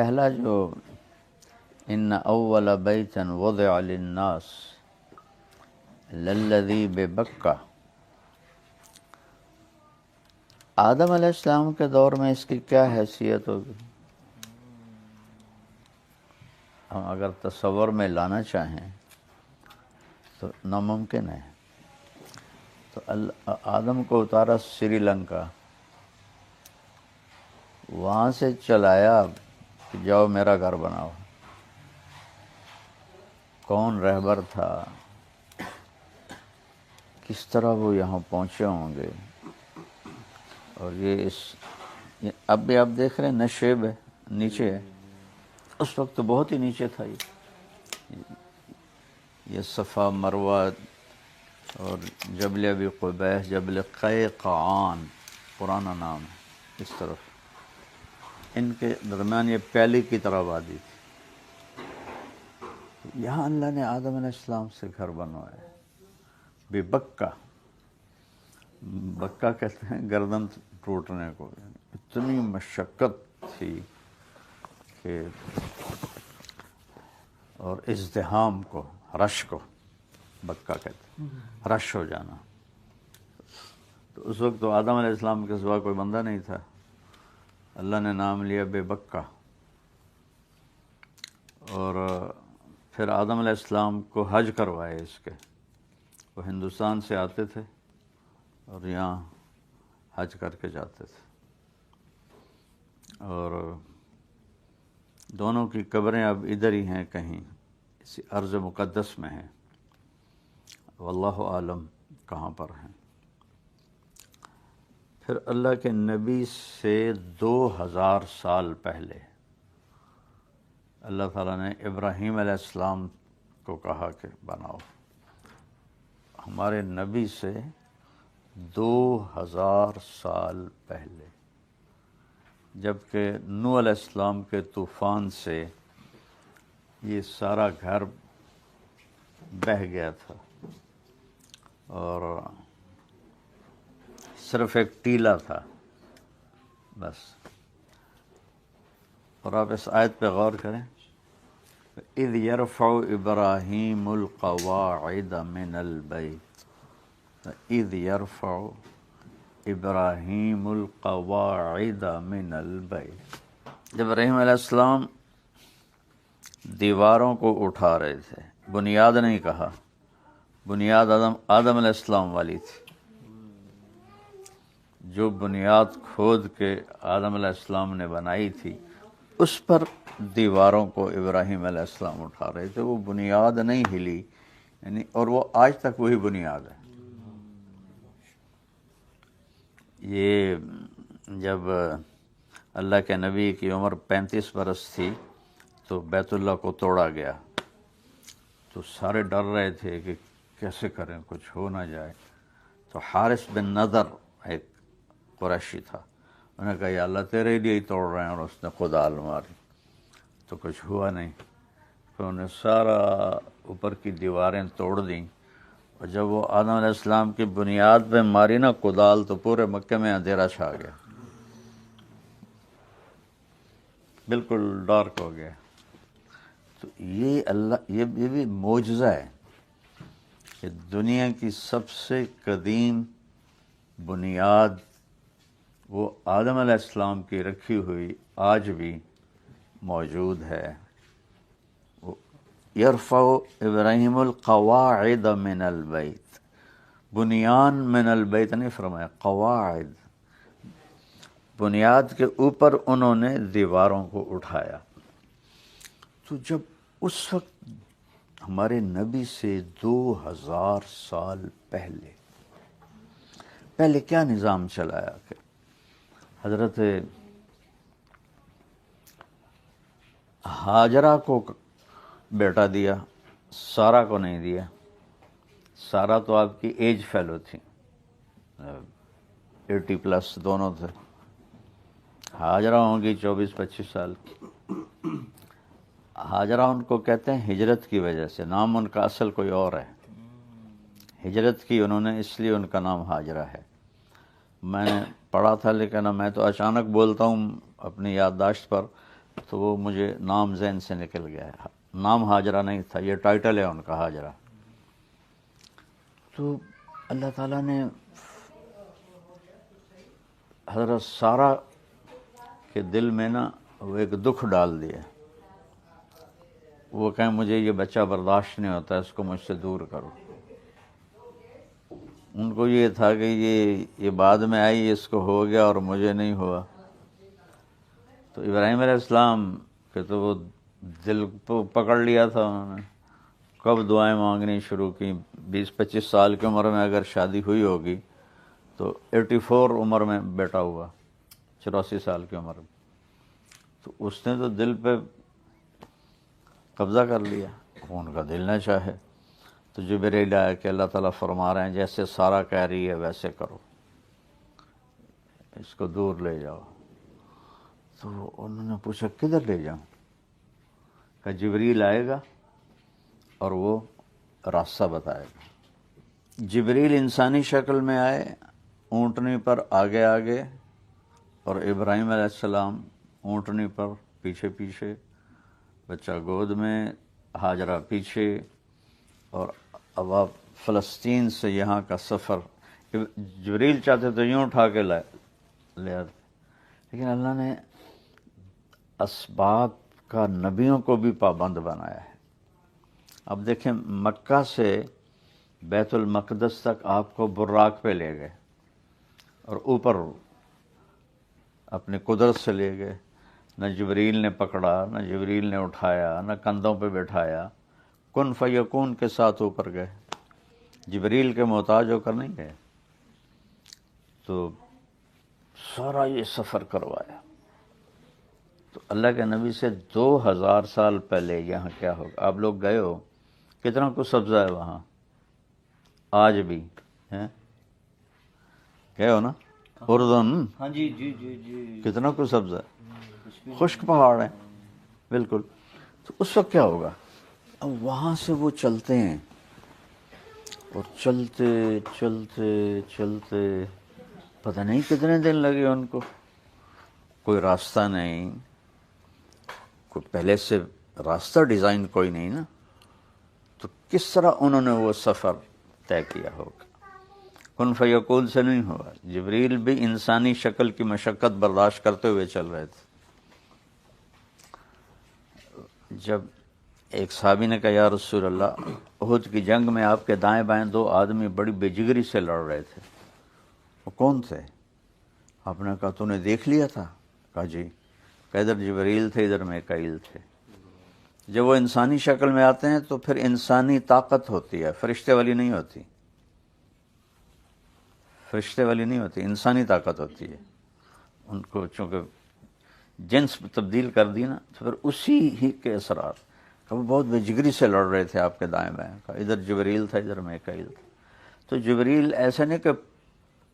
پہلا جو ان اول بیت وضع للناس للذی ببکہ، آدم علیہ السلام کے دور میں اس کی کیا حیثیت ہوگی؟ ہم اگر تصور میں لانا چاہیں تو ناممکن ہے۔ تو آدم کو اتارا سری لنکا، وہاں سے چلایا کہ جاؤ میرا گھر بناؤ۔ کون رہبر تھا، کس طرح وہ یہاں پہنچے ہوں گے؟ اور یہ اب بھی آپ دیکھ رہے ہیں نشیب ہے، نیچے ہے، اس وقت تو بہت ہی نیچے تھا۔ یہ صفا مروہ اور جبل ابی قبیس، جبل قیقعان پرانا نام ہے، اس طرف ان کے درمیان یہ پہلی کی طرح وادی تھی۔ یہاں اللہ نے آدم علیہ السلام سے گھر بنوایا بے بکہ۔ بکہ کہتے ہیں گردن ٹوٹنے کو، اتنی مشقت تھی کہ اور ازدحام کو، رش کو بکہ کہتے ہیں، رش ہو جانا۔ تو اس وقت تو آدم علیہ السلام کے سوا کوئی بندہ نہیں تھا، اللہ نے نام لیا بے بکہ۔ اور پھر آدم علیہ السلام کو حج کروائے اس کے، وہ ہندوستان سے آتے تھے اور یہاں حج کر کے جاتے تھے، اور دونوں کی قبریں اب ادھر ہی ہیں کہیں، اسی ارض مقدس میں ہیں، واللہ عالم کہاں پر ہیں۔ پھر اللہ کے نبی سے 2000 سال پہلے اللہ تعالیٰ نے ابراہیم علیہ السلام کو کہا کہ بناؤ۔ ہمارے نبی سے 2000 سال پہلے، جبکہ نوح علیہ السلام کے طوفان سے یہ سارا گھر بہہ گیا تھا اور صرف ایک ٹیلا تھا بس۔ اور آپ اس آیت پہ غور کریں، اذ یرفع ابراہیم القواعد من البیت، اذ یرفع ابراہیم القواعد من البیت، جب ابراہیم علیہ السلام دیواروں کو اٹھا رہے تھے، بنیاد نہیں کہا، بنیاد آدم علیہ السلام والی تھی۔ جو بنیاد کھود کے آدم علیہ السلام نے بنائی تھی، اس پر دیواروں کو ابراہیم علیہ السلام اٹھا رہے تھے، وہ بنیاد نہیں ہلی، یعنی اور وہ آج تک وہی بنیاد ہے۔ یہ جب اللہ کے نبی کی عمر 35 برس تھی تو بیت اللہ کو توڑا گیا، تو سارے ڈر رہے تھے کہ کیسے کریں، کچھ ہو نہ جائے۔ تو حارث بن نضر ایک قریشی تھا، انہوں نے کہا یا اللہ تیرے لیے ہی توڑ رہے ہیں، اور اس نے کدال ماری تو کچھ ہوا نہیں۔ پھر انہوں نے سارا اوپر کی دیواریں توڑ دیں، اور جب وہ آدم علیہ السلام کی بنیاد پہ ماری نا کدال، تو پورے مکے میں اندھیرا چھا گیا، بالکل ڈارک ہو گیا۔ تو یہ بھی معجزہ ہے کہ دنیا کی سب سے قدیم بنیاد وہ آدم علیہ السلام کی رکھی ہوئی آج بھی موجود ہے۔ یرفع ابراہیم القواعد من البیت، بنیان من البیت نہیں فرمایا، قواعد، بنیاد کے اوپر انہوں نے دیواروں کو اٹھایا۔ تو جب اس وقت ہمارے نبی سے 2000 سال پہلے کیا نظام چلایا کہ حضرت ہاجرہ کو بیٹا دیا، سارہ کو نہیں دیا۔ سارہ تو آپ کی ایج فیلو تھی، 80+ دونوں تھے، ہاجرہ ہوں گی 24-25 سال کی۔ ہاجرہ ان کو کہتے ہیں ہجرت کی وجہ سے، نام ان کا اصل کوئی اور ہے، ہجرت کی انہوں نے، اس لیے ان کا نام ہاجرہ ہے۔ میں نے پڑھا تھا، لیکن میں تو اچانک بولتا ہوں اپنی یادداشت پر، تو وہ مجھے نام ذہن سے نکل گیا ہے، نام ہاجرہ نہیں تھا، یہ ٹائٹل ہے ان کا ہاجرہ۔ تو اللہ تعالیٰ نے حضرت سارہ کے دل میں نا وہ ایک دکھ ڈال دیا، وہ کہیں مجھے یہ بچہ برداشت نہیں ہوتا، اس کو مجھ سے دور کرو۔ ان کو یہ تھا کہ یہ بعد میں آئی، اس کو ہو گیا اور مجھے نہیں ہوا۔ تو ابراہیم علیہ السلام کہ تو وہ دل کو پکڑ لیا تھا انہوں نے، کب دعائیں مانگنی شروع کی۔ 20-25 سال کی عمر میں اگر شادی ہوئی ہوگی تو 84 عمر میں بیٹا ہوا، 84 سال کی عمر میں، تو اس نے تو دل پہ قبضہ کر لیا، ان کا دل نہ چاہے۔ تو جبریل آیا کہ اللہ تعالیٰ فرما رہے ہیں جیسے سارہ کہہ رہی ہے ویسے کرو، اس کو دور لے جاؤ۔ تو انہوں نے پوچھا کدھر لے جاؤں؟ کہ جبریل آئے گا اور وہ راستہ بتائے گا۔ جبریل انسانی شکل میں آئے، اونٹنی پر آگے آگے، اور ابراہیم علیہ السلام اونٹنی پر پیچھے پیچھے، بچہ گود میں، ہاجرہ پیچھے، اور اب آپ فلسطین سے یہاں کا سفر، جبریل چاہتے تو یوں اٹھا کے لے آتے، لیکن اللہ نے اسباب کا نبیوں کو بھی پابند بنایا ہے۔ اب دیکھیں مکہ سے بیت المقدس تک آپ کو براق پہ لے گئے اور اوپر اپنی قدرت سے لے گئے، نہ جبریل نے پکڑا، نہ جبریل نے اٹھایا، نہ کندھوں پہ بٹھایا، کن فیکون کے ساتھ اوپر گئے، جبریل کے محتاج ہو کر نہیں گئے۔ تو سارا یہ سفر کروایا۔ تو اللہ کے نبی سے 2000 سال پہلے یہاں کیا ہوگا؟ آپ لوگ گئے ہو، کتنا کچھ سبزہ ہے وہاں آج بھی ہے، گئے ہو نا اردن؟ ہاں جی جی جی جی، کتنا کچھ سبزہ ہے، خشک پہاڑ ہیں بالکل۔ تو اس وقت کیا ہوگا؟ اب وہاں سے وہ چلتے ہیں اور چلتے چلتے چلتے پتہ نہیں کتنے دن لگے ان کو، کوئی راستہ نہیں، کوئی پہلے سے راستہ ڈیزائن کوئی نہیں نا، تو کس طرح انہوں نے وہ سفر طے کیا ہوگا؟ کن فیکون سے نہیں ہوا۔ جبریل بھی انسانی شکل کی مشقت برداشت کرتے ہوئے چل رہے تھے۔ جب ایک صحابی نے کہا یا رسول اللہ، احد کی جنگ میں آپ کے دائیں بائیں 2 آدمی بڑی بے جگری سے لڑ رہے تھے، وہ کون تھے؟ آپ نے کہا تو نے دیکھ لیا تھا؟ کہا جی، کہ ادھر جبریل تھے، ادھر میکائیل تھے۔ جب وہ انسانی شکل میں آتے ہیں تو پھر انسانی طاقت ہوتی ہے، فرشتے والی نہیں ہوتی، فرشتے والی نہیں ہوتی، انسانی طاقت ہوتی ہے۔ ان کو چونکہ جنس تبدیل کر دی نا، تو پھر اسی ہی کے اثرات، کہ وہ بہت بے جگری سے لڑ رہے تھے آپ کے دائیں بائیں، کہ ادھر جبریل تھا، ادھر میکائیل تھا۔ تو جبریل ایسے نہیں کہ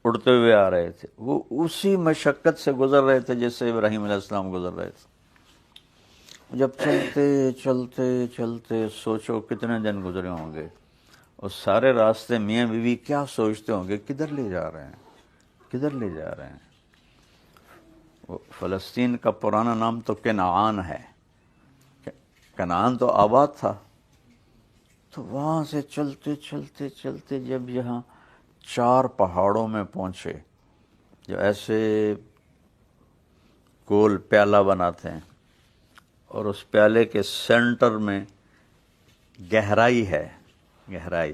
اڑتے ہوئے آ رہے تھے، وہ اسی مشقت سے گزر رہے تھے جس سے ابراہیم علیہ السلام گزر رہے تھے۔ جب چلتے چلتے چلتے سوچو کتنے دن گزرے ہوں گے، اور سارے راستے میاں بیوی کیا سوچتے ہوں گے، کدھر لے جا رہے ہیں، کدھر لے جا رہے ہیں۔ وہ فلسطین کا پرانا نام تو کنعان ہے، کنعان تو آباد تھا۔ تو وہاں سے چلتے چلتے چلتے جب یہاں 4 پہاڑوں میں پہنچے، جو ایسے گول پیالہ بناتے ہیں، اور اس پیالے کے سینٹر میں گہرائی ہے، گہرائی،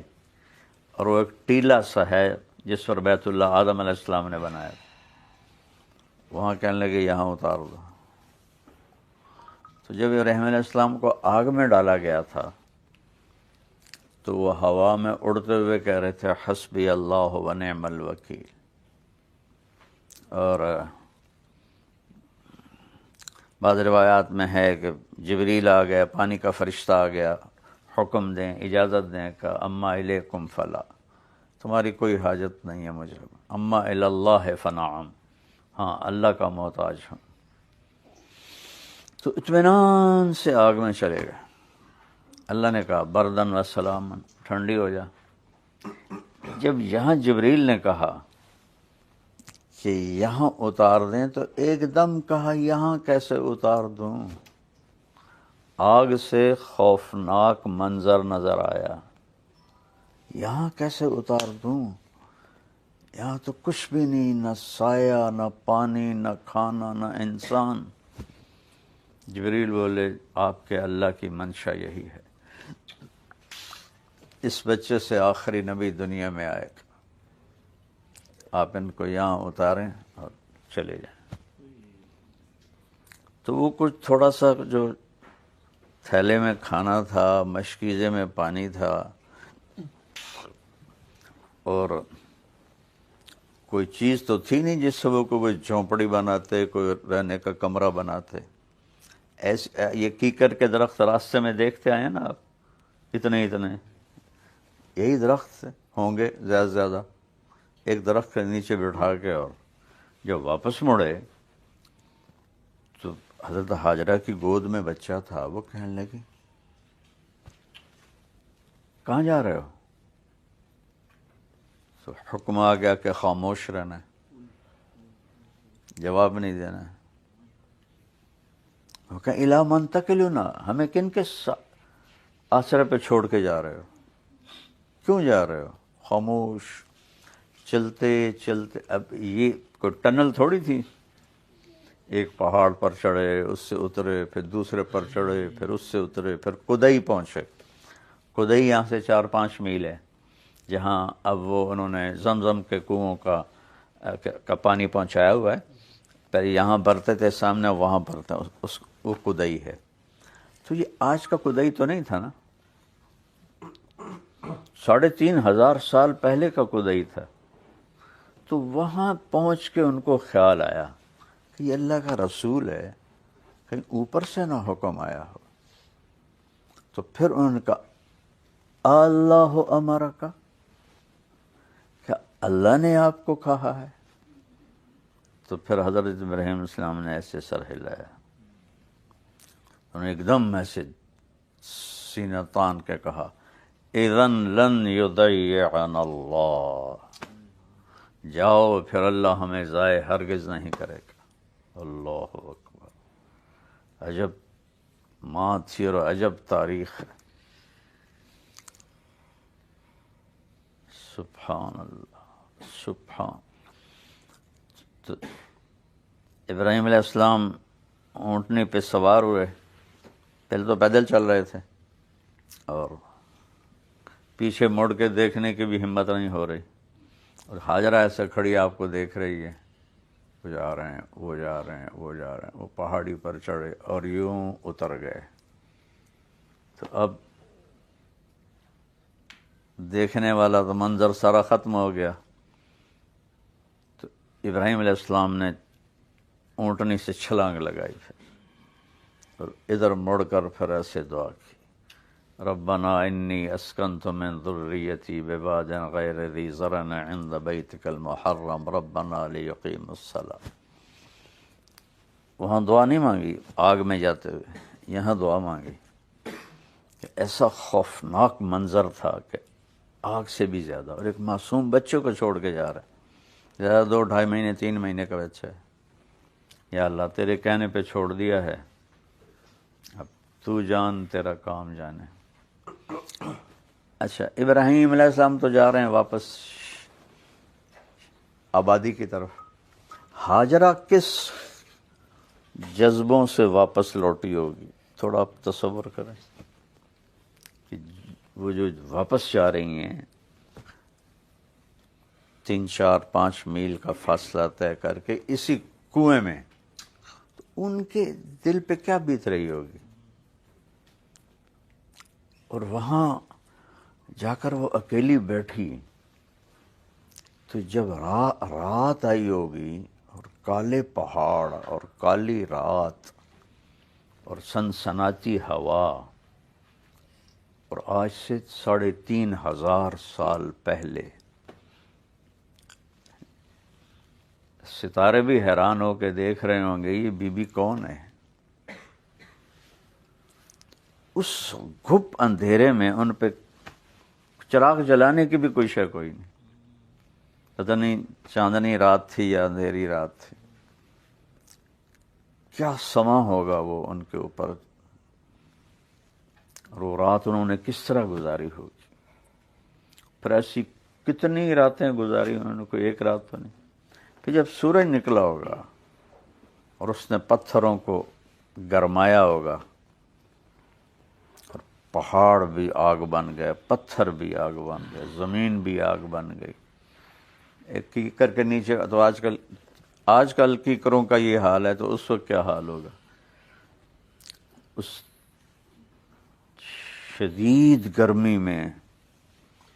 اور وہ ایک ٹیلہ سا ہے جس پر بیت اللہ آدم علیہ السلام نے بنایا۔ وہاں کہنے لگے یہاں اتار دو۔ تو جب ابراہیم علیہ السلام کو آگ میں ڈالا گیا تھا تو وہ ہوا میں اڑتے ہوئے کہہ رہے تھے حسبی اللہ و نعم الوکیل۔ اور بعض روایات میں ہے کہ جبریل آ گیا، پانی کا فرشتہ آ گیا، حکم دیں، اجازت دیں کہ اما الیکم فلا، تمہاری کوئی حاجت نہیں ہے مجھے، اما الی اللہ فنعم، ہاں اللہ کا محتاج ہوں۔ تو اطمینان سے آگ میں چلے گئے۔ اللہ نے کہا بردن و سلامن، ٹھنڈی ہو جا۔ جب یہاں جبریل نے کہا کہ یہاں اتار دیں، تو ایک دم کہا یہاں کیسے اتار دوں؟ آگ سے خوفناک منظر نظر آیا، یہاں کیسے اتار دوں؟ یہاں تو کچھ بھی نہیں، نہ سایہ، نہ پانی، نہ کھانا، نہ انسان۔ جبریل بولے آپ کے اللہ کی منشا یہی ہے، اس بچے سے آخری نبی دنیا میں آئے گا، آپ ان کو یہاں اتاریں اور چلے جائیں۔ تو وہ کچھ تھوڑا سا جو تھیلے میں کھانا تھا، مشکیزے میں پانی تھا، اور کوئی چیز تو تھی نہیں جس سے وہ کوئی جھونپڑی بناتے، کوئی رہنے کا کمرہ بناتے۔ ایسے یہ کیکر کے درخت راستے میں دیکھتے آئے نا آپ، اتنے یہی درخت ہوں گے زیادہ سے زیادہ، ایک درخت کے نیچے بٹھا کے۔ اور جب واپس مڑے تو حضرت ہاجرہ کی گود میں بچہ تھا، وہ کہنے لگی کہاں جا رہے ہو؟ تو حکم آ گیا کہ خاموش رہنا ہے، جواب نہیں دینا ہے۔ وہ کہا الا منتقلون، ہمیں کن کے آسرے پہ چھوڑ کے جا رہے ہو؟ کیوں جا رہے ہو؟ خاموش چلتے چلتے، اب یہ کوئی ٹنل تھوڑی تھی، ایک پہاڑ پر چڑھے، اس سے اترے، پھر دوسرے پر چڑھے، پھر اس سے اترے، پھر قدئی پہنچے۔ قدئی یہاں سے 4-5 میل ہے، جہاں اب وہ انہوں نے زمزم کے کنوؤں کا پانی پہنچایا ہوا ہے، پہلے یہاں برتے تھے سامنے، وہاں برتے، وہ قدئی ہے۔ تو یہ آج کا قدئی تو نہیں تھا نا، 3500 سال پہلے کا قدئی تھا۔ تو وہاں پہنچ کے ان کو خیال آیا کہ یہ اللہ کا رسول ہے، کہیں اوپر سے نہ حکم آیا ہو۔ تو پھر ان کا اللہ امر کا، کیا اللہ نے آپ کو کہا ہے؟ تو پھر حضرت ابراہیم علیہ السلام نے ایسے سر ہلایا، انہوں نے ایک دم ایسے سینہ تان کے کہا اذن لن یضیعنا اللہ، جاؤ پھر اللہ ہمیں ضائع ہرگز نہیں کرے گا۔ اللہ اکبر، عجب ماں تھی اور عجب تاریخ ہے، سبحان اللہ سبحان۔ تو ابراہیم علیہ السلام اونٹنی پہ سوار ہوئے، پہلے تو پیدل چل رہے تھے، اور پیچھے مڑ کے دیکھنے کی بھی ہمت نہیں ہو رہی، اور ہاجرہ ایسے کھڑی آپ کو دیکھ رہی ہے، وہ جا رہے ہیں، وہ جا رہے ہیں، وہ جا رہے ہیں، وہ پہاڑی پر چڑھے اور یوں اتر گئے۔ تو اب دیکھنے والا تو منظر سارا ختم ہو گیا۔ تو ابراہیم علیہ السلام نے اونٹنی سے چھلانگ لگائی، پھر اور ادھر مڑ کر پھر ایسے دعا کی، ربنا انی اسکنت من ذریتی بواد غیر ذی زرع عند بیتک المحرم ربنا لیقیموا الصلاۃ۔ وہاں دعا نہیں مانگی آگ میں جاتے ہوئے، یہاں دعا مانگی کہ ایسا خوفناک منظر تھا کہ آگ سے بھی زیادہ، اور ایک معصوم بچوں کو چھوڑ کے جا رہا ہے، زیادہ 2-2.5 مہینے 3 مہینے کا بچہ ہے۔ یا اللہ تیرے کہنے پہ چھوڑ دیا ہے، اب تو جان تیرا کام جانے۔ اچھا، ابراہیم علیہ السلام تو جا رہے ہیں واپس آبادی کی طرف، ہاجرہ کس جذبوں سے واپس لوٹی ہوگی؟ تھوڑا آپ تصور کریں کہ وہ جو واپس جا رہی ہیں 3-4-5 میل کا فاصلہ طے کر کے اسی کنویں میں، تو ان کے دل پہ کیا بیت رہی ہوگی؟ اور وہاں جا کر وہ اکیلی بیٹھی، تو جب رات آئی ہوگی اور کالے پہاڑ اور کالی رات اور سنسناتی ہوا، اور آج سے 3500 سال پہلے، ستارے بھی حیران ہو کے دیکھ رہے ہوں گے یہ بی بی کون ہے؟ اس گھپ اندھیرے میں ان پہ چراغ جلانے کی بھی کوئی شے کوئی نہیں، پتہ نہیں چاندنی رات تھی یا اندھیری رات تھی، کیا سما ہوگا وہ ان کے اوپر، اور وہ رات انہوں نے کس طرح گزاری ہوگی. پھر ایسی کتنی راتیں گزاری انہوں نے، کوئی ایک رات تو نہیں. پھر جب سورج نکلا ہوگا اور اس نے پتھروں کو گرمایا ہوگا، اور پہاڑ بھی آگ بن گئے، پتھر بھی آگ بن گئے، زمین بھی آگ بن گئی. ایک کیکر کے نیچے، تو آج کل کیکروں کا یہ حال ہے، تو اس وقت کیا حال ہوگا. اس شدید گرمی میں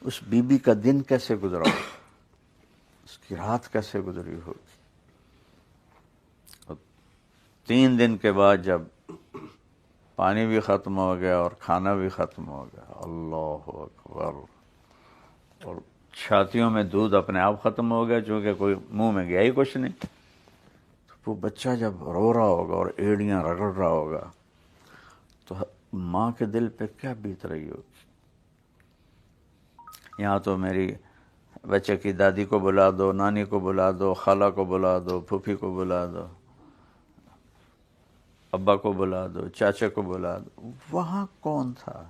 اس بی بی کا دن کیسے گزرا ہوگا، اس کی رات کیسے گزری ہوگی. اور 3 دن کے بعد جب پانی بھی ختم ہو گیا اور کھانا بھی ختم ہو گیا، اللہ اکبر، اور چھاتیوں میں دودھ اپنے آپ ختم ہو گیا چونکہ کوئی منہ میں گیا ہی کچھ نہیں. تو وہ بچہ جب رو رہا ہوگا اور ایڑیاں رگڑ رہا ہوگا تو ماں کے دل پہ کیا بیت رہی ہوگی. یہاں تو میری بچے کی دادی کو بلا دو، نانی کو بلا دو، خالہ کو بلا دو، پھوپھی کو بلا دو، ابا کو بلا دو، چاچا کو بلا دو. وہاں کون تھا؟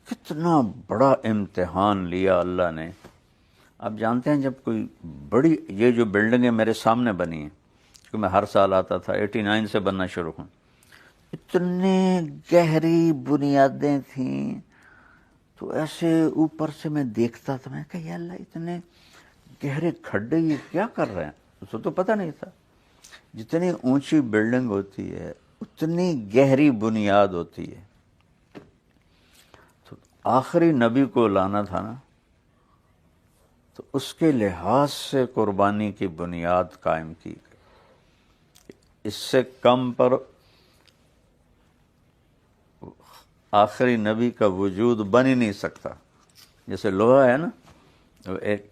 کتنا بڑا امتحان لیا اللہ نے. آپ جانتے ہیں جب کوئی بڑی، یہ جو بلڈنگیں میرے سامنے بنی ہیں، کیونکہ میں ہر سال آتا تھا، 89 سے بننا شروع ہوں، اتنے گہری بنیادیں تھیں. تو ایسے اوپر سے میں دیکھتا تھا، میں کہا یا اللہ اتنے گہرے کھڈے یہ کیا کر رہے ہیں. اس کو تو پتہ نہیں تھا جتنی اونچی بلڈنگ ہوتی ہے اتنی گہری بنیاد ہوتی ہے. تو آخری نبی کو لانا تھا نا، تو اس کے لحاظ سے قربانی کی بنیاد قائم کی گئی. اس سے کم پر آخری نبی کا وجود بن ہی نہیں سکتا. جیسے لوہا ہے نا، وہ ایک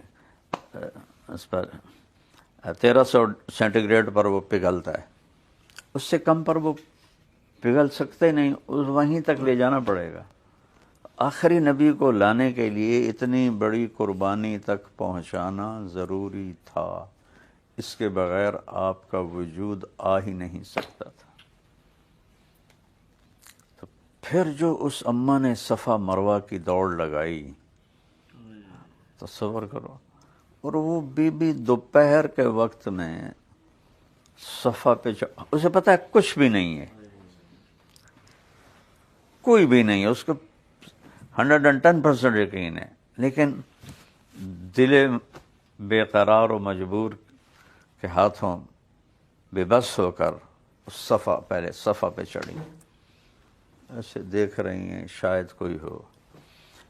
اس پر 1300 سینٹی گریڈ پر وہ پگھلتا ہے، اس سے کم پر وہ پگھل سکتے نہیں، وہیں تک لے جانا پڑے گا. آخری نبی کو لانے کے لیے اتنی بڑی قربانی تک پہنچانا ضروری تھا. اس کے بغیر آپ کا وجود آ ہی نہیں سکتا تھا. تو پھر جو اس اماں نے صفا مروہ کی دوڑ لگائی، تصور کرو. اور وہ بی بی دوپہر کے وقت میں صفا پہ اسے پتہ ہے کچھ بھی نہیں ہے، کوئی بھی نہیں ہے، اس کو 110% یقین ہے، لیکن دل بے قرار و مجبور کے ہاتھوں بے بس ہو کر پہلے صفا پہ چڑھی، ایسے دیکھ رہی ہیں شاید کوئی ہو.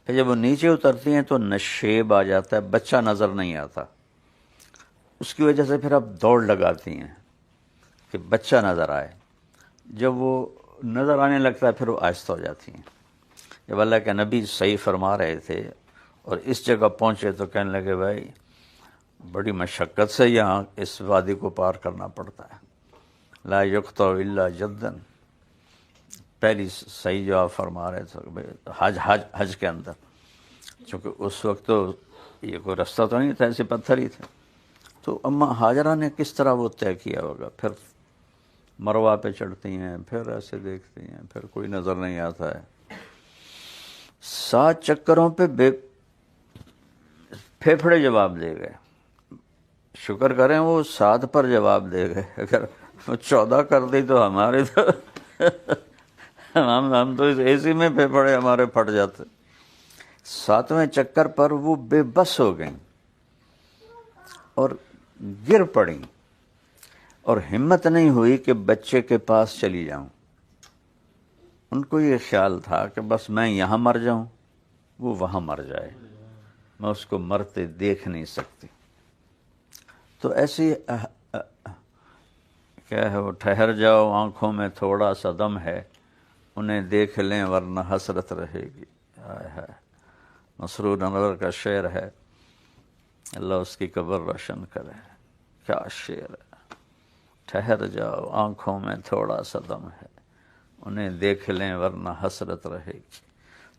پھر جب وہ نیچے اترتی ہیں تو نشیب آ جاتا ہے، بچہ نظر نہیں آتا. اس کی وجہ سے پھر اب دوڑ لگاتی ہیں کہ بچہ نظر آئے. جب وہ نظر آنے لگتا ہے پھر وہ آہستہ ہو جاتی ہیں. جب اللہ کے نبی صحیح فرما رہے تھے اور اس جگہ پہنچے تو کہنے لگے بھائی بڑی مشقت سے یہاں اس وادی کو پار کرنا پڑتا ہے. لا یقطع الا جدن، پہلی صحیح جواب فرما رہے تھے حج کے اندر، چونکہ اس وقت تو یہ کوئی رستہ تو نہیں تھا، ایسے پتھر ہی تھے. تو اماں ہاجرہ نے کس طرح وہ طے کیا ہوگا. پھر مروہ پہ چڑھتی ہیں، پھر ایسے دیکھتی ہیں، پھر کوئی نظر نہیں آتا ہے. 7 چکروں پہ پھیپھڑے جواب دے گئے. شکر کریں وہ 7 پر جواب دے گئے، اگر وہ 14 کر دی تو ہمارے تو ہم تو اس اے سی میں پھیپھڑے ہمارے پھٹ جاتے. 7ویں چکر پر وہ بے بس ہو گئیں اور گر پڑیں، اور ہمت نہیں ہوئی کہ بچے کے پاس چلی جاؤں. ان کو یہ خیال تھا کہ بس میں یہاں مر جاؤں، وہ وہاں مر جائے، میں اس کو مرتے دیکھ نہیں سکتی. تو ایسی کیا ہے وہ، ٹھہر جاؤ آنکھوں میں تھوڑا سا دم ہے، انہیں دیکھ لیں ورنہ حسرت رہے گی. مسرور انور کا شعر ہے، اللہ اس کی قبر روشن کرے. کیا شعر ہے. ٹھہر جاؤ آنکھوں میں تھوڑا سا دم ہے، انہیں دیکھ لیں ورنہ حسرت رہے گی.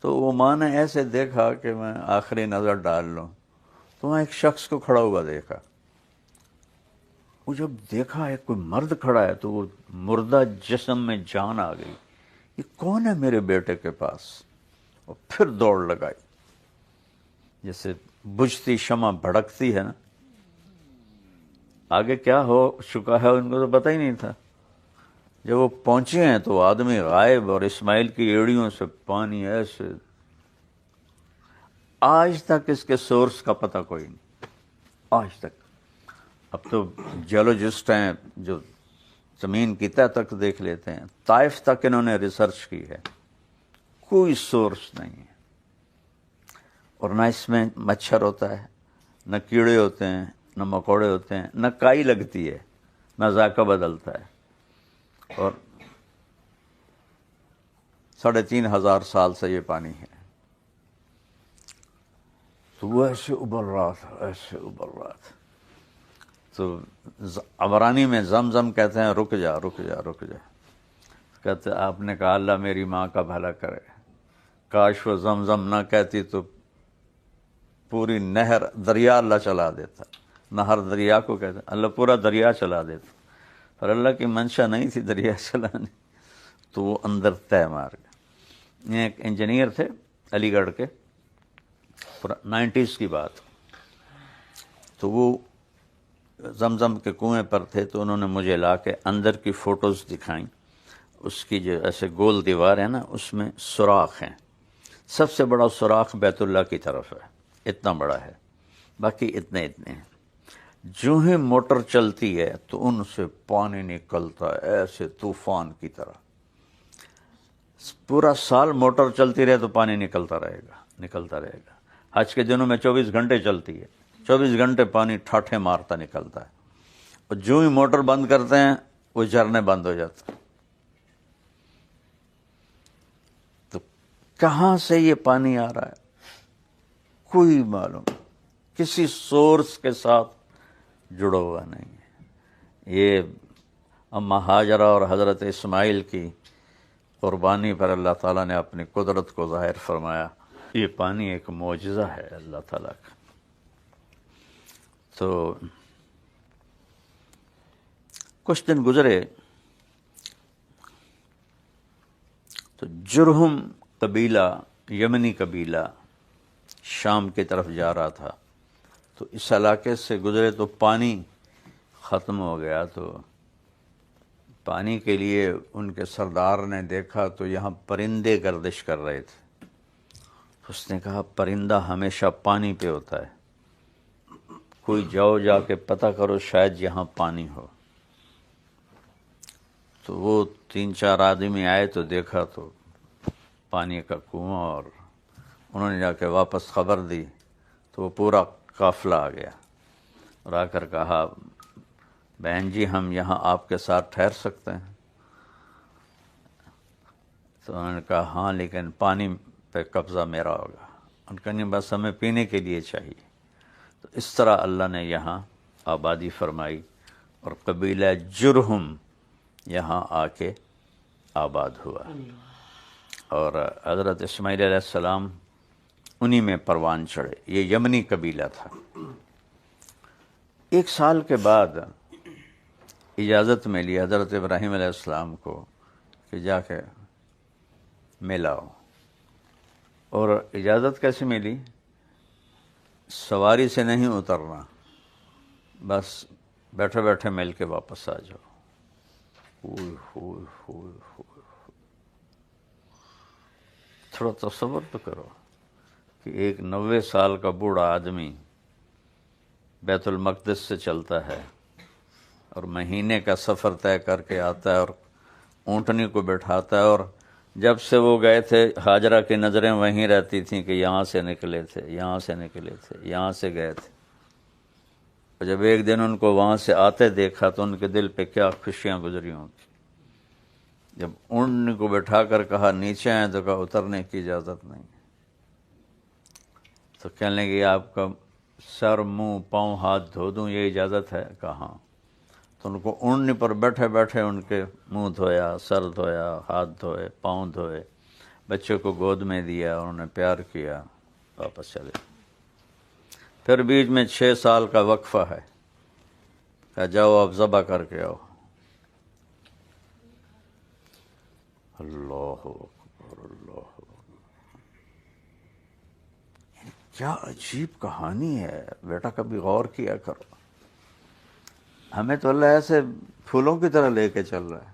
تو وہ ماں نے ایسے دیکھا کہ میں آخری نظر ڈال لوں، تو وہاں ایک شخص کو کھڑا ہوا دیکھا. وہ جب دیکھا ایک کوئی مرد کھڑا ہے تو وہ مردہ جسم میں جان آ گئی. یہ کون ہے میرے بیٹے کے پاس؟ اور پھر دوڑ لگائی، جیسے بجھتی شمع بھڑکتی ہے نا. آگے کیا ہو چکا ہے ان کو تو پتہ ہی نہیں تھا. جب وہ پہنچے ہیں تو آدمی غائب، اور اسماعیل کی ایڑیوں سے پانی ایسے. آج تک اس کے سورس کا پتہ کوئی نہیں، آج تک. اب تو جیولوجسٹ ہیں جو زمین کی تہ تک دیکھ لیتے ہیں. طائف تک انہوں نے ریسرچ کی ہے، کوئی سورس نہیں ہے. اور نہ اس میں مچھر ہوتا ہے، نہ کیڑے ہوتے ہیں، نہ مکوڑے ہوتے ہیں، نہ کائی لگتی ہے، نہ ذائقہ بدلتا ہے. اور 3,500 سال سے یہ پانی ہے. تو وہ ایسے ابل رہا تھا، ایسے ابل رہا تھا. تو عبرانی میں زمزم کہتے ہیں رک جا رک جا رک جا. کہتے آپ نے کہا اللہ میری ماں کا بھلا کرے، کاش وہ زمزم نہ کہتی تو پوری نہر دریا اللہ چلا دیتا. نہر دریا کو کہتے ہیں، اللہ پورا دریا چلا دیتا. اور اللہ کی منشا نہیں تھی دریا چلانے، تو وہ اندر طے مار گیا. یہ ایک انجینئر تھے علی گڑھ کے، 90s کی بات. تو وہ زمزم کے کنویں پر تھے، تو انہوں نے مجھے لا کے اندر کی فوٹوز دکھائیں. اس کی جو ایسے گول دیوار ہے نا، اس میں سوراخ ہیں. سب سے بڑا سوراخ بیت اللہ کی طرف ہے، اتنا بڑا ہے، باقی اتنے اتنے ہیں. جو ہی موٹر چلتی ہے تو ان سے پانی نکلتا ہے ایسے طوفان کی طرح. پورا سال موٹر چلتی رہے تو پانی نکلتا رہے گا نکلتا رہے گا. حج کے دنوں میں 24 گھنٹے چلتی ہے، 24 گھنٹے پانی ٹھاٹھے مارتا نکلتا ہے. اور جو ہی موٹر بند کرتے ہیں وہ جھرنے بند ہو جاتے ہیں. تو کہاں سے یہ پانی آ رہا ہے کوئی معلوم، کسی سورس کے ساتھ جڑا ہوا نہیں ہے. یہ اما ہاجرہ اور حضرت اسماعیل کی قربانی پر اللہ تعالیٰ نے اپنی قدرت کو ظاہر فرمایا. یہ پانی ایک معجزہ ہے اللہ تعالیٰ کا. تو کچھ دن گزرے تو جرہم قبیلہ، یمنی قبیلہ شام کی طرف جا رہا تھا. تو اس علاقے سے گزرے تو پانی ختم ہو گیا. تو پانی کے لیے ان کے سردار نے دیکھا تو یہاں پرندے گردش کر رہے تھے. اس نے کہا پرندہ ہمیشہ پانی پہ ہوتا ہے، کوئی جاؤ جا کے پتہ کرو شاید یہاں پانی ہو. تو وہ 3-4 آدمی آئے تو دیکھا تو پانی کا کنواں، اور انہوں نے جا کے واپس خبر دی. تو وہ پورا قافلہ آ گیا اور آ کر کہا بہن جی ہم یہاں آپ کے ساتھ ٹھہر سکتے ہیں؟ تو انہوں نے کہا ہاں لیکن پانی پہ قبضہ میرا ہوگا. ان کا نہیں، بس ہمیں پینے کے لیے چاہیے. تو اس طرح اللہ نے یہاں آبادی فرمائی اور قبیلہ جرہم یہاں آ کے آباد ہوا. اور حضرت اسماعیل علیہ السلام انہی میں پروان چڑھے. یہ یمنی قبیلہ تھا. 1 سال کے بعد اجازت ملی حضرت ابراہیم علیہ السلام کو کہ جا کے ملاؤ. اور اجازت کیسے ملی؟ سواری سے نہیں اترنا، بس بیٹھے بیٹھے مل کے واپس آ جاؤ. ہوئے ہوئے ہوئے ہوئے. تھوڑا تصور تو کرو کہ ایک 90 سال کا بوڑھا آدمی بیت المقدس سے چلتا ہے اور مہینے کا سفر طے کر کے آتا ہے اور اونٹنی کو بٹھاتا ہے. اور جب سے وہ گئے تھے ہاجرہ کی نظریں وہیں رہتی تھیں کہ یہاں سے نکلے تھے، یہاں سے نکلے تھے، یہاں سے گئے تھے. اور جب ایک دن ان کو وہاں سے آتے دیکھا تو ان کے دل پہ کیا خوشیاں گزری ہوں گی. جب اونٹنی کو بٹھا کر کہا نیچے آئیں تو کہا اترنے کی اجازت نہیں. تو کہنے لگے آپ کا سر منہ پاؤں ہاتھ دھو دوں یہ اجازت ہے؟ کہاں. تو ان کو اونٹنی پر بیٹھے بیٹھے ان کے منہ دھویا، سر دھویا، ہاتھ دھوئے، پاؤں دھوئے، بچے کو گود میں دیا، انہوں نے پیار کیا، واپس چلے. پھر بیچ میں 6 سال کا وقفہ ہے کہ جاؤ اب ذبح کر کے آؤ. اللہ اکبر اللہ اکبر. کیا عجیب کہانی ہے بیٹا، کبھی غور کیا کرو. ہمیں تو اللہ ایسے پھولوں کی طرح لے کے چل رہا ہے.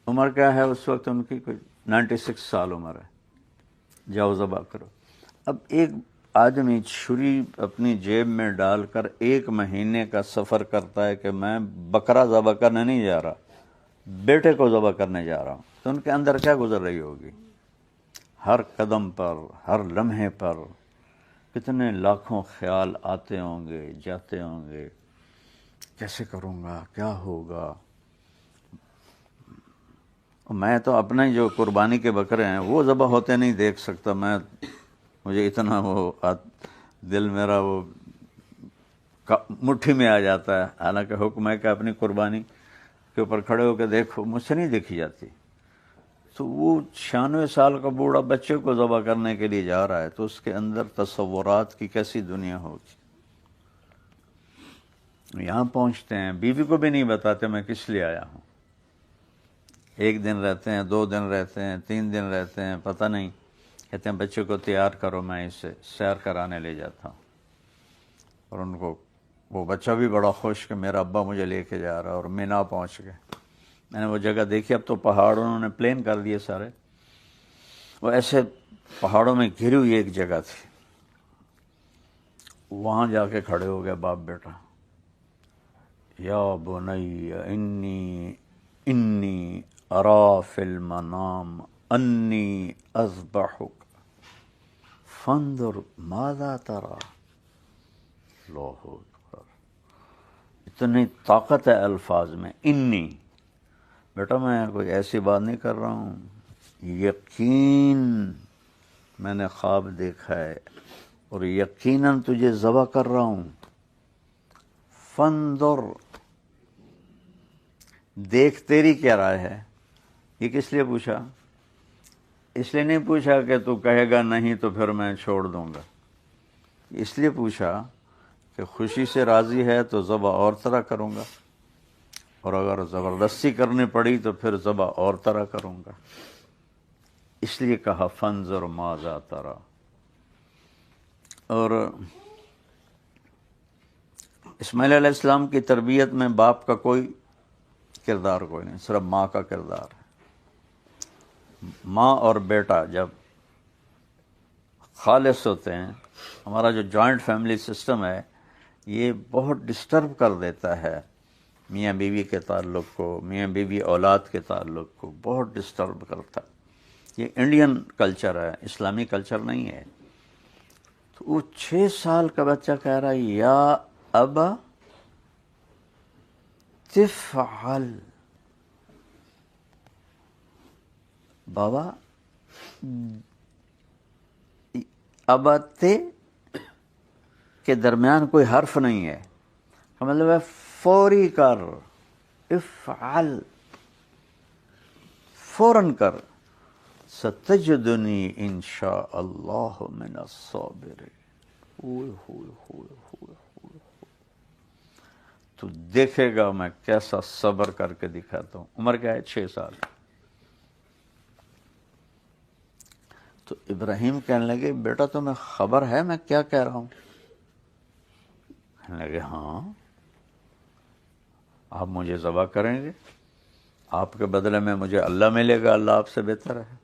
عمر کیا ہے اس وقت ان کی؟ کوئی 96 سال عمر ہے. جاؤ ذبح کرو. اب ایک آدمی چھری اپنی جیب میں ڈال کر 1 مہینے کا سفر کرتا ہے کہ میں بکرا ذبح کرنے نہیں جا رہا، بیٹے کو ذبح کرنے جا رہا ہوں. تو ان کے اندر کیا گزر رہی ہوگی؟ ہر قدم پر، ہر لمحے پر کتنے لاکھوں خیال آتے ہوں گے، جاتے ہوں گے. کیسے کروں گا، کیا ہوگا. میں تو اپنے جو قربانی کے بکرے ہیں وہ ذبح ہوتے نہیں دیکھ سکتا. مجھے اتنا وہ دل میرا وہ مٹھی میں آ جاتا ہے. حالانکہ حکم ہے کہ اپنی قربانی کے اوپر کھڑے ہو کے دیکھو، مجھ سے نہیں دیکھی جاتی. تو وہ 96 سال کا بوڑھا بچے کو ذبح کرنے کے لیے جا رہا ہے، تو اس کے اندر تصورات کی کیسی دنیا ہوگی. یہاں پہنچتے ہیں، بیوی کو بھی نہیں بتاتے میں کس لیے آیا ہوں. 1 دن رہتے ہیں، 2 دن رہتے ہیں، 3 دن رہتے ہیں، پتہ نہیں. کہتے ہیں بچے کو تیار کرو، میں اسے سیر کرانے لے جاتا ہوں. اور ان کو وہ بچہ بھی بڑا خوش کہ میرا ابا مجھے لے کے جا رہا. اور مینا پہنچ گئے. میں نے وہ جگہ دیکھی. اب تو پہاڑ انہوں نے پلین کر دیے سارے. وہ ایسے پہاڑوں میں گھری ہوئی ایک جگہ تھی. وہاں جا کے کھڑے ہو گئے باپ بیٹا. یا بنی انی ارا فی المنام انی اذبحک فانظر ماذا ترى. اللہ اکبر. اتنی طاقت ہے الفاظ میں. انی، بیٹا میں کوئی ایسی بات نہیں کر رہا ہوں. یقین میں نے خواب دیکھا ہے اور یقیناً تجھے ذبح کر رہا ہوں. فانظر، دیکھ تیری کیا رائے ہے. یہ کس لیے پوچھا؟ اس لیے نہیں پوچھا کہ تو کہے گا نہیں تو پھر میں چھوڑ دوں گا. اس لیے پوچھا کہ خوشی سے راضی ہے تو ذبح اور طرح کروں گا، اور اگر زبردستی کرنی پڑی تو پھر ذبح اور طرح کروں گا. اس لیے کہا فانظر ماذا ترى. اور اسماعیل علیہ السلام کی تربیت میں باپ کا کوئی کردار کوئی نہیں، صرف ماں کا کردار ہے. ماں اور بیٹا جب خالص ہوتے ہیں، ہمارا جو جوائنٹ فیملی سسٹم ہے یہ بہت ڈسٹرب کر دیتا ہے میاں بیوی کے تعلق کو، میاں بیوی اولاد کے تعلق کو بہت ڈسٹرب کرتا ہے. یہ انڈین کلچر ہے، اسلامی کلچر نہیں ہے. تو وہ 6 سال کا بچہ کہہ رہا ہے یا ابا تفعل. بابا، ابا تے کے درمیان کوئی حرف نہیں ہے. کا مطلب ہے فوری کر. افعل، فوراً کر. ستجدنی انشاء اللہ من الصابرین. ہوئے ہوئے ہوئے ہوئے ہوئے. تو دیکھے گا میں کیسا صبر کر کے دکھاتا ہوں. عمر کیا ہے؟ 6 سال. تو ابراہیم کہنے لگے بیٹا تمہیں خبر ہے میں کیا کہہ رہا ہوں؟ کہنے لگے ہاں. آپ مجھے ذبح کریں گے، آپ کے بدلے میں مجھے اللہ ملے گا، اللہ آپ سے بہتر ہے.